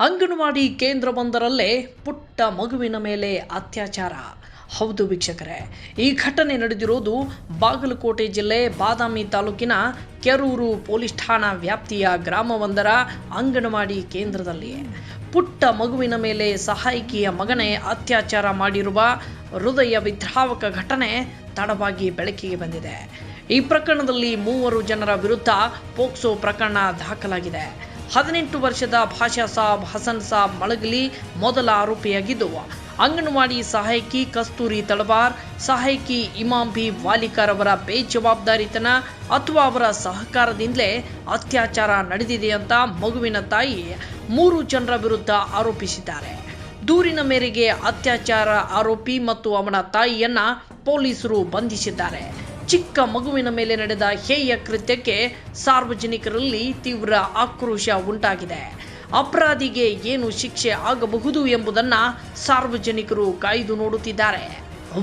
ಅಂಗನವಾಡಿ ಕೇಂದ್ರವೊಂದರಲ್ಲೇ ಪುಟ್ಟ ಮಗುವಿನ ಮೇಲೆ ಅತ್ಯಾಚಾರ. ಹೌದು ವೀಕ್ಷಕರೇ, ಈ ಘಟನೆ ನಡೆದಿರುವುದು ಬಾಗಲಕೋಟೆ ಜಿಲ್ಲೆ ಬಾದಾಮಿ ತಾಲೂಕಿನ ಕೆರೂರು ಪೊಲೀಸ್ ಠಾಣಾ ವ್ಯಾಪ್ತಿಯ ಗ್ರಾಮವೊಂದರ ಅಂಗನವಾಡಿ ಕೇಂದ್ರದಲ್ಲಿ ಪುಟ್ಟ ಮಗುವಿನ ಮೇಲೆ ಸಹಾಯಕಿಯ ಮಗನೇ ಅತ್ಯಾಚಾರ ಮಾಡಿರುವ ಹೃದಯ ವಿದ್ರಾವಕ ಘಟನೆ ತಡವಾಗಿ ಬೆಳಕಿಗೆ ಬಂದಿದೆ. ಈ ಪ್ರಕರಣದಲ್ಲಿ 3 ಜನರ ವಿರುದ್ಧ ಪೋಕ್ಸೋ ಪ್ರಕರಣ ದಾಖಲಾಗಿದೆ. 18 ವರ್ಷದ ಭಾಷಾ ಸಾಬ್ ಹಸನ್ ಸಾಬ್ ಮಳಗಲಿ ಮೊದಲ ಆರೋಪಿಯಾಗಿದ್ದು, ಅಂಗನವಾಡಿ ಸಹಾಯಕಿ ಕಸ್ತೂರಿ ತಳವಾರ್, ಸಹಾಯಕಿ ಇಮಾಮ್ ಬಿ ವಾಲಿಕರ್ ಅವರ ಬೇಜವಾಬ್ದಾರಿತನ ಅಥವಾ ಅವರ ಸಹಕಾರದಿಂದಲೇ ಅತ್ಯಾಚಾರ ನಡೆದಿದೆ ಅಂತ ಮಗುವಿನ ತಾಯಿ 3 ಜನರ ವಿರುದ್ಧ ಆರೋಪಿಸಿದ್ದಾರೆ. ದೂರಿನ ಮೇರೆಗೆ ಅತ್ಯಾಚಾರ ಆರೋಪಿ ಮತ್ತು ಅವನ ತಾಯಿಯನ್ನ ಪೊಲೀಸರು ಬಂಧಿಸಿದ್ದಾರೆ. ಚಿಕ್ಕ ಮಗುವಿನ ಮೇಲೆ ನಡೆದ ಹೇಯ ಕೃತ್ಯಕ್ಕೆ ಸಾರ್ವಜನಿಕರಲ್ಲಿ ತೀವ್ರ ಆಕ್ರೋಶ ಉಂಟಾಗಿದೆ. ಅಪರಾಧಿಗೆ ಏನು ಶಿಕ್ಷೆ ಆಗಬಹುದು ಎಂಬುದನ್ನು ಸಾರ್ವಜನಿಕರು ಕಾಯ್ದು ನೋಡುತ್ತಿದ್ದಾರೆ.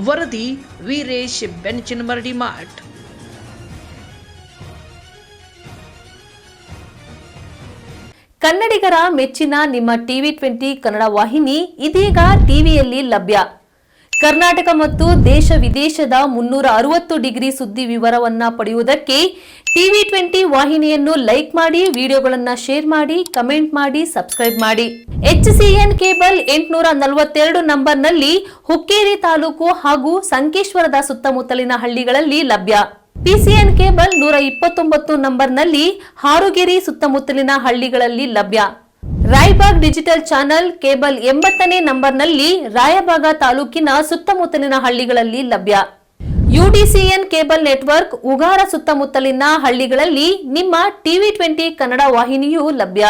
ವರದಿ ವೀರೇಶ್ ಬೆಂಚನಮರಡಿ ಮಠ್. ಕನ್ನಡಿಗರ ಮೆಚ್ಚಿನ ನಿಮ್ಮ ಟಿವಿ20 ಕನ್ನಡ ವಾಹಿನಿ ಇದೀಗ ಟಿವಿಯಲ್ಲಿ ಲಭ್ಯ. ಕರ್ನಾಟಕ ಮತ್ತು ದೇಶ ವಿದೇಶದ 360 ಡಿಗ್ರಿ ಸುದ್ದಿ ವಿವರವನ್ನ ಪಡೆಯುವುದಕ್ಕೆ ಟಿವಿ20 ವಾಹಿನಿಯನ್ನು ಲೈಕ್ ಮಾಡಿ, ವಿಡಿಯೋಗಳನ್ನು ಶೇರ್ ಮಾಡಿ, ಕಮೆಂಟ್ ಮಾಡಿ, ಸಬ್ಸ್ಕ್ರೈಬ್ ಮಾಡಿ. HCN ಕೇಬಲ್ 842 ನಂಬರ್ನಲ್ಲಿ ಹುಕ್ಕೇರಿ ತಾಲೂಕು ಹಾಗೂ ಸಂಕೇಶ್ವರದ ಸುತ್ತಮುತ್ತಲಿನ ಹಳ್ಳಿಗಳಲ್ಲಿ ಲಭ್ಯ. PCN ಕೇಬಲ್ 129 ನಂಬರ್ನಲ್ಲಿ ಹಾರುಗೆರೆ ಸುತ್ತಮುತ್ತಲಿನ ಹಳ್ಳಿಗಳಲ್ಲಿ ಲಭ್ಯ. ರಾಯಬಾಗ್ ಡಿಜಿಟಲ್ ಚಾನೆಲ್ ಕೇಬಲ್ 80ನೇ ನಂಬರ್ನಲ್ಲಿ ರಾಯಬಾಗ ತಾಲೂಕಿನ ಸುತ್ತಮುತ್ತಲಿನ ಹಳ್ಳಿಗಳಲ್ಲಿ ಲಭ್ಯ. UDCN ಕೇಬಲ್ ನೆಟ್ವರ್ಕ್ ಉಗಾರ ಸುತ್ತಮುತ್ತಲಿನ ಹಳ್ಳಿಗಳಲ್ಲಿ ನಿಮ್ಮ ಟಿವಿ20 ಕನ್ನಡ ವಾಹಿನಿಯೂ ಲಭ್ಯ.